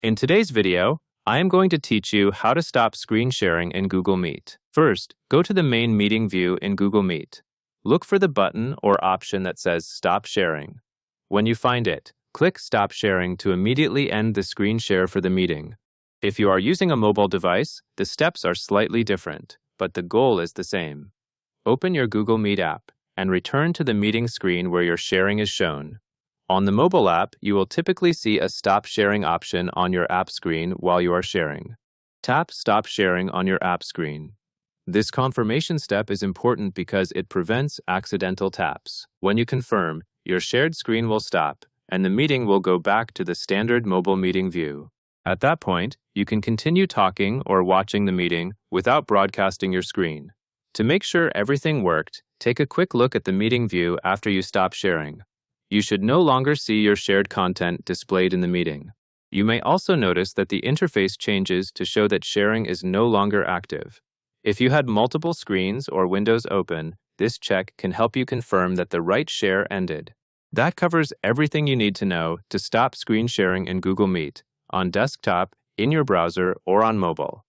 In today's video, I am going to teach you how to stop screen sharing in Google Meet. First, go to the main meeting view in Google Meet. Look for the button or option that says Stop Sharing. When you find it, click Stop Sharing to immediately end the screen share for the meeting. If you are using a mobile device, the steps are slightly different, but the goal is the same. Open your Google Meet app and return to the meeting screen where your sharing is shown. On the mobile app, you will typically see a Stop Sharing option on your app screen while you are sharing. Tap Stop Sharing on your app screen. This confirmation step is important because it prevents accidental taps. When you confirm, your shared screen will stop, and the meeting will go back to the standard mobile meeting view. At that point, you can continue talking or watching the meeting without broadcasting your screen. To make sure everything worked, take a quick look at the meeting view after you stop sharing. You should no longer see your shared content displayed in the meeting. You may also notice that the interface changes to show that sharing is no longer active. If you had multiple screens or windows open, this check can help you confirm that the right share ended. That covers everything you need to know to stop screen sharing in Google Meet, on desktop, in your browser, or on mobile.